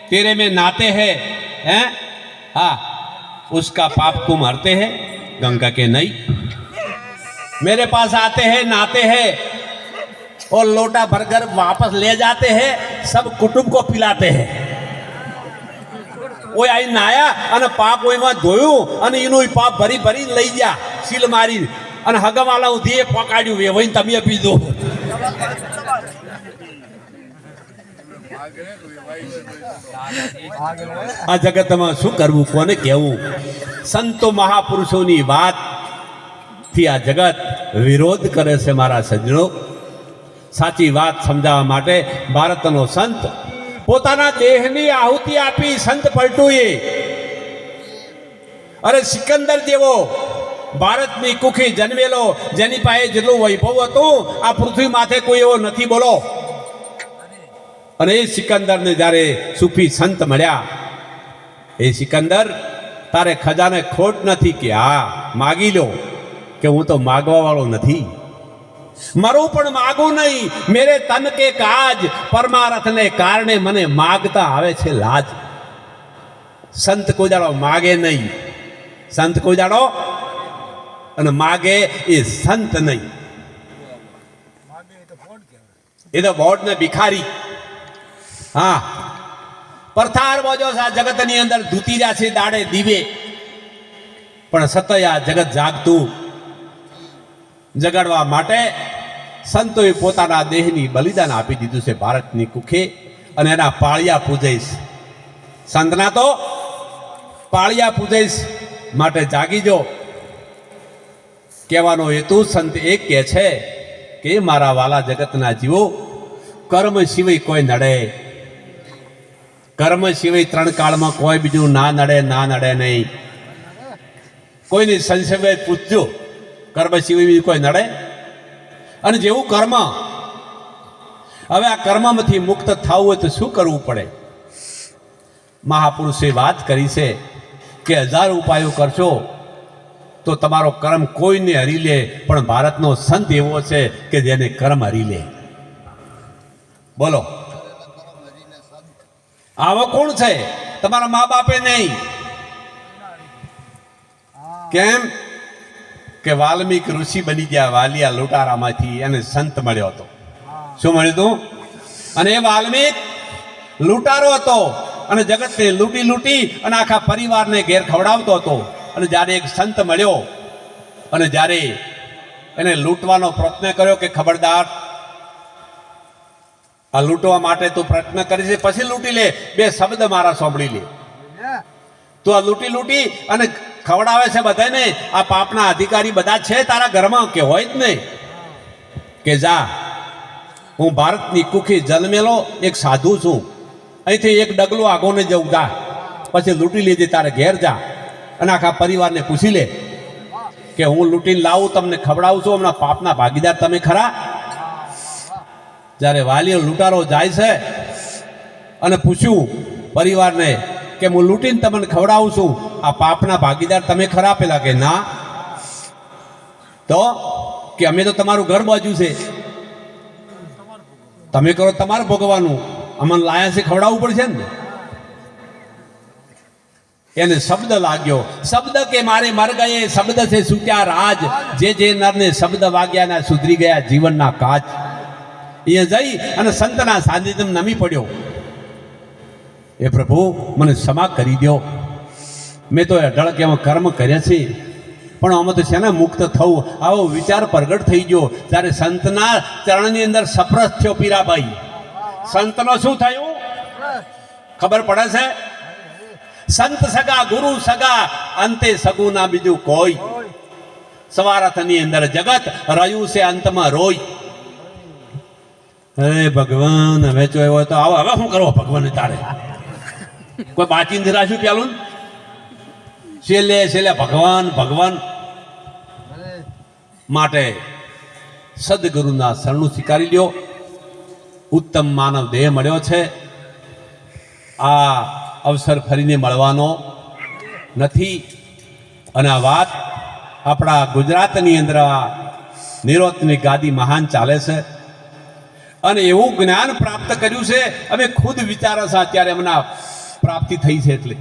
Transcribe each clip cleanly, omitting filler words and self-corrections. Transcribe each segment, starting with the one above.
तेरे में नाते हैं हाँ उसका पाप तुम हरते हैं। गंगा के नहीं, मेरे पास आते हैं नाते हैं और लोटा भरकर वापस ले जाते हैं, सब कुटुंब को पिलाते हैं। वो आई नाया અને પાપ ઓયમાં ધોયું અને એનું પાપ ભરી ભરી લઈ ગયા સીલ મારી અને હગવાલા ઉધી પકાડ્યું એ વઈને તમે આપી દો। આ જગતમાં શું કરવું, કોને કહેવું? સંતો મહાપુરુષોની વાત થી આ જગત વિરોધ કરે છે મારા સજ્જનો। સાચી વાત સમજાવવા માટે ભારતનો સંત પોતાના દેહની આહુતિ આપી સંત પલટુએ। અરે સિકંદર જેવો ભારતની કુખી જન્મેલો જેની પાસે જેટલું વૈભવ હતું આ પૃથ્વી માથે કોઈ એવો નથી બોલો। અને એ સિકંદરને જ્યારે સૂફી સંત મળ્યા, એ સિકંદર તારે ખજાને ખોટ નથી કે હા માગી લો, કે હું તો માગવા વાળો નથી, मरू पण मागू नहीं, मेरे तन के काज परमारथ ने कारणे मने मागता आवे छे लाज। संत को जाड़ो मागे नहीं, संत को जाड़ो अने मागे ये संत नहीं, ये तो वोट ने भिखारी। हाँ परथार बोजो सा जगत नी अंदर धूती जाछे दाड़े दीवे, पण सतया जगत जागतू जगाड़वा माटे संतोए पोताना देहनी बलिदान आपी दीधुं छे भारतनी कुखे अने एना पाळिया पूजईश। संतना तो पाळिया पूजईश माटे जागीजो। कहेवानो हेतु संत एक कहे छे के मारा वाला जगतना जीवो कर्म सिवाय कोई नड़े, कर्म सिवाय त्रण काळमां कोई बीजुं ना नड़े नहीं। कोईनी संशय पूछजो, कर्म सिवाय कोई नड़े? अने जेवुं कर्म, हवे आ कर्ममांथी मुक्त थवुं होय तो शुं करवुं पड़े? महापुरुषे वात करी छे के 1000 उपायो करशो तो तमारो कर्म कोईने हरी ले, पण भारतनो संत एवो छे के जेने कर्म हरी ले। बोलो आवो कोण छे? तमारा माँ बापे नहीं। केम के वाल्मीकि ऋषि बनी गया वालिया लुटारा मांथी अने संत मळ्यो हतो। शुं मळ्युं हतुं? अने वाल्मीकि लुटारो हतो अने जगतने लूटी लूटी अने आखा परिवारने घेर खवडावतो हतो। अने ज्यारे एक संत मळ्यो अने ज्यारे एने लूटवानो प्रयत्न कर्यो के खबरदार आ लूटवा माटे तू प्रयत्न करी छे पछी लूटी ले, बे शब्द मारा सांभळी ले। तो आ लूटी लूटी अने खवड़ावे छे बधाने। आ पापना अधिकारी बधा छे तारा घरमां के होय ज नहीं के जा हूँ भारतनी कुखी जन्मेलो एक साधु छूं, अहींथी एक डगलो आगो ने जऊं जा, पछी लूटी लेजे तारे घेर जा अने आखा परिवारने पूछी ले के हूँ लूटीने लावुं तमने खवड़ावुं छुं, हमना पापना भागीदार तमे खरा? ज्यारे वालियो लूटारो जाय छे अने पूछ्युं परिवारने के हूँ लूटीने तमने खवड़ावुं छुं, आ पापना भागीदार तमे खरा? पेला के ना, तो के अमे तो तमारुं घर बाजू छे, तमे करो तमारे भोगवानुं, अमने लाया छे खवड़ावुं पड़शे ने। एने शब्द लाग्यो, शब्द के मारे मर गए, शब्द से छूट्या राज, जे नर ने शब्द वाग्या ना सुधरी गया जीवन ना काज। ये जई अने संतना सानिध्यम नमी पड्यो, ए प्रभु मने क्षमा करी दो, मैं तो 18 के कर्म कर्या छे पण आमां तो शेना मुक्त थवुं? आवो विचार प्रगट थई गयो त्यारे संतना चरणनी अंदर सप्रस थयो। पीराबाई संतनो शुं थयुं खबर पड़े छे? संत सगा गुरु सगा अंते सगु ना बीजू कोई, सवारथनी अंदर जगत रह्यु से अंत में रोई। हे भगवान हवे जो एवो तो आવો, હવે શું કરો ભગવાન? તારે કોઈ બાચીને રાખ્યું પેલું છેલ્લે છેલ્લે ભગવાન ભગવાન માટે સદગુરુના શરણું સ્વીકારી લ્યો। ઉત્તમ માનવ દેહ મળ્યો છે, આ અવસર ફરીને મળવાનો નથી। અને આ વાત આપણા ગુજરાતની અંદર નિરોતની ગાદી મહાન ચાલે છે અને એવું જ્ઞાન પ્રાપ્ત કર્યું છે। અમે ખુદ વિચારો છે અત્યારે એમના પ્રાપ્તિ થઈ છે. એટલે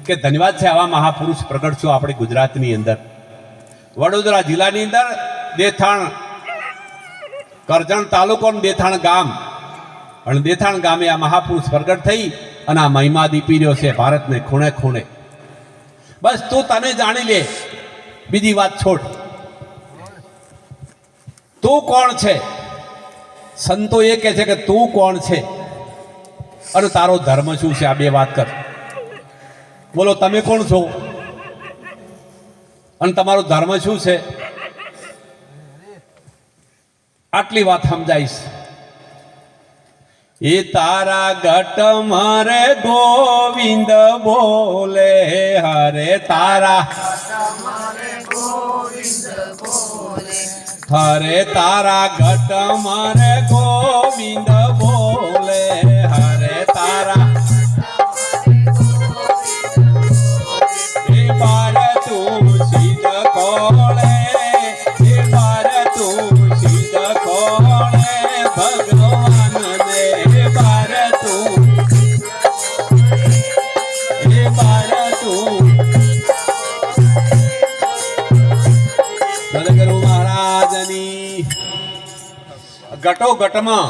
કે ધન્યવાદ છે આવા મહાપુરુષ પ્રગટ છો આપણે ગુજરાતની અંદર. વડોદરા જિલ્લાની અંદર દેથાણ કરજણ તાલુકો અને દેથાણ ગામ, અને દેથાણ ગામે આ મહાપુરુષ પ્રગટ થઈ અને આ મહિમા દીપી રહ્યો છે ભારતને ખૂણે ખૂણે. બસ તું તને જાણી લે, બીજી વાત છોડ. તું કોણ છે? સંતો એ કહે છે કે તું કોણ છે અને તારો ધર્મ શું છે, આ બે વાત કર. બોલો તમે કોણ છો અને તમારો ધર્મ શું છે? આટલી વાત સમજાઈશ. એ તારા ઘટ મારે ગોવિંદ બોલે, હરે તારા હરે તારા ઘટ મારે ગોવિંદ બોલે, હરે તારા એ બાર તું સીધ કોળે, એ બાર તું સીધ કોળે ભગવાન ને, એ બાર તું સદગુરુ મહારાજની ઘટો ઘટમાં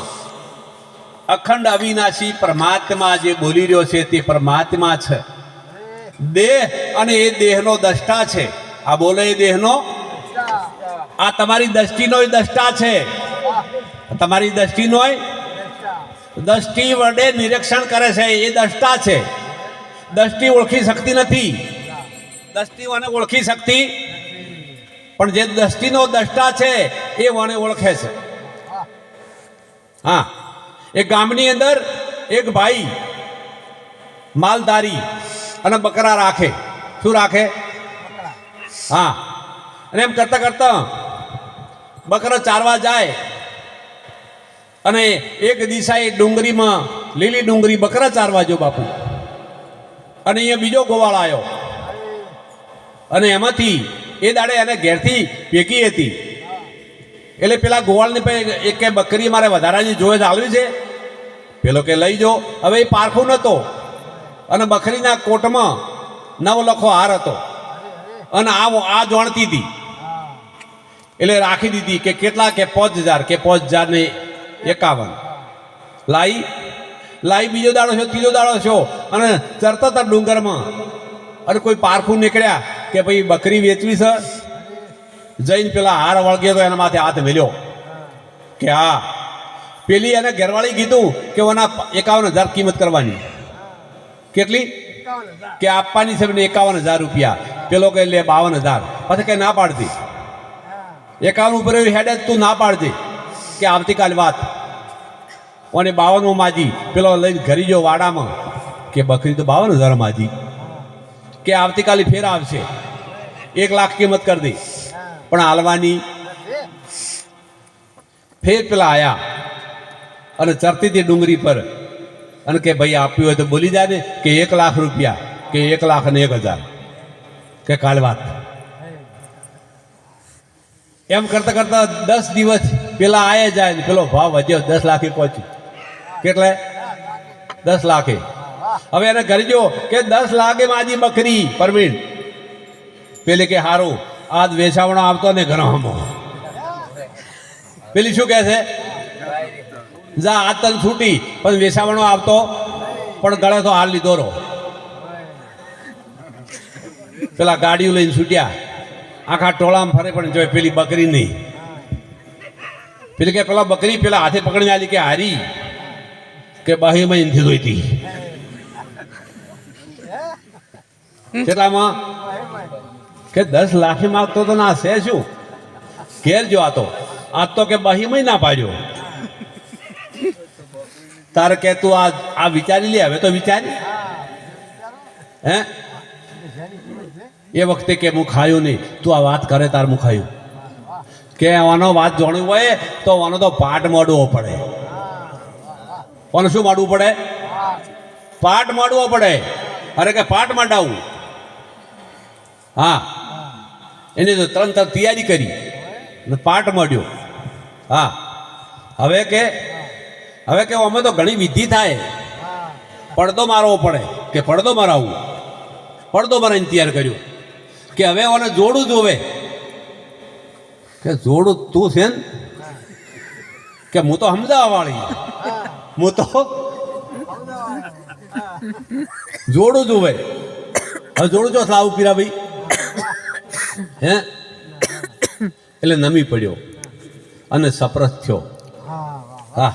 અખંડ અવિનાશી પરમાત્મા જે બોલી રહ્યો છે તે પરમાત્મા છે. દેહ અને એ દેહનો દ્રષ્ટા છે. આ બોલે એ દેહનો, આ તમારી દ્રષ્ટિનો દ્રષ્ટા છે. તમારી દ્રષ્ટિનો દ્રષ્ટિ વડે નિરીક્ષણ કરે છે એ દ્રષ્ટા છે. દ્રષ્ટિ ઓળખી શકતી નથી, દ્રષ્ટિઓને ઓળખી શકતી, પણ જે દ્રષ્ટિનો દ્રષ્ટા છે એ વને ઓળખે છે. હા, એક ગામની અંદર એક ભાઈ માલધારી અને બકરા રાખે. શું રાખે? હા, અને એમ કરતા કરતા બકરો ચારવા જાય અને એક દિશાએ ડુંગરીમાં લીલી ડુંગરી બકરા ચારવા જો બાપુ, અને અહીંયા બીજો ગોવાળ આવ્યો અને એમાંથી એ દાડે એને ઘેરથી ભેગી હતી. એટલે પેલા ગોવાળને એક કે બકરી મારે વધારાની જોઈ ચાલવી છે, પેલો કે લઈ જો. હવે એ પારખું નહોતો અને બકરીના કોટમાં 9 લખો હાર હતો અને આ જાણતી હતી એટલે રાખી દીધી. કે કેટલા? કે 5000. કે 5051. લાઈ બીજો દાડો છો, ત્રીજો દાડો છો અને ચરતા હતા ડુંગરમાં અને કોઈ પારખું નીકળ્યા કે ભાઈ બકરી વેચવી છે. જઈને પેલા હાર વળગ્યો તો એના માથે હાથ મેલ્યો કે હા. પેલી એને ઘરવાળી કીધું કે ઓના 51,000 કિંમત કરવાની. કેટલી? કે આપવાની છે 51,000 રૂપિયા. પેલો કે લે 52,000. પછી કઈ ના પાડતી. 51 ઉપર હેડે તું ના પાડતી કે આવતીકાલ વાત. અને 52 માજી. પેલો લઈને ઘરી જો વાડામાં કે બકરી તો 52,000 માજી. કે આવતીકાલે ફેર આવશે, 1 લાખ કિંમત કરી દી, પણ હાલવાની. ફેર પેલા આયા અને ચરતી હતી ડુંગરી પર અને કે ભાઈ આપ્યું હોય તો બોલી જાય ને કે 1 લાખ રૂપિયા. કે 1,01,000. કે કાલ વાત. એમ કરતા કરતા 10 દિવસ પેલા આયા જાય ને પેલો ભાવ વધ્યો, 10 લાખે પહોંચ્યું. કેટલે? 10 લાખે. હવે એને ઘરે જો કે 10 લાખે માજી બકરી પરમીણ. પેલી કે હારું આજ વેચાવણો આવતો ને ઘરમાં. પેલી શું કહે છે? જા આજ તને છૂટી, પણ વેચાવણો આવતો પણ ગળે તો હાલ લીધો રહો. પેલા ગાડીઓ લઈને છૂટ્યા, આખા ટોળામાં ફરે પણ જોઈ પેલી બકરી નહીં. પેલી કે પેલા બકરી પેલા હાથે પકડીને આલી કે હારી કે બાહીમાં ઇનથી જોઈતી. કેટલામાં? કે 10 લાખી માગતો તો ના છે શું? ઘેર જો આતો આજ તો કે બાહીમાં ના પાડ્યો. તારે કે તું આ વિચારી લે. હવે તો વિચારી. હે એ વખતે કે હું ખાયું નહીં. તું આ વાત કરે તાર હું ખાયું. કે આનો વાત જાણવું હોય તો આનો તો પાટ મોડવો પડે. કોને શું માડવું પડે? પાટ માડવો પડે. અરે કે પાટ માંડાવું. હા, એને તો 3 તૈયારી કરી અને પાટ માંડ્યો. હા, હવે કે અમે તો ઘણી વિધિ થાય, પડદો મારવો પડે કે પડદો મરાવું, પડદો મરાઈને તૈયાર કર્યો કે હવે ઓને જોડું જોવે, કે જોડું તું છે ને, કે હું તો સમજાવવા વાળી, હું તો જોડું જોવે. હવે જોડું જો લાવું પીરા ભાઈ, હે એટલે નમી પડ્યો અને સપ્રસ થયો. હા,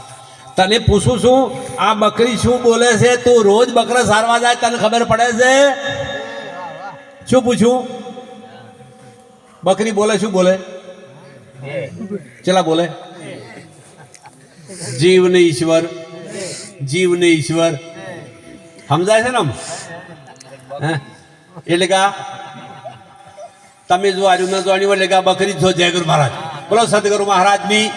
તને પૂછું છું, આ બકરી શું બોલે છે? તું રોજ બકરા સારવા જાય, તને ખબર પડે છે? શું પૂછું? બકરી બોલે, શું બોલે? ચલા બોલે, જીવ ને ઈશ્વર, જીવ ને ઈશ્વર. સમજાય છે ને? હે એટલે કે તમે જો આજુ ન જાણ્યું એટલે કે બકરી જો જય ગુરુ મહારાજ. બોલો સદગુરુ મહારાજની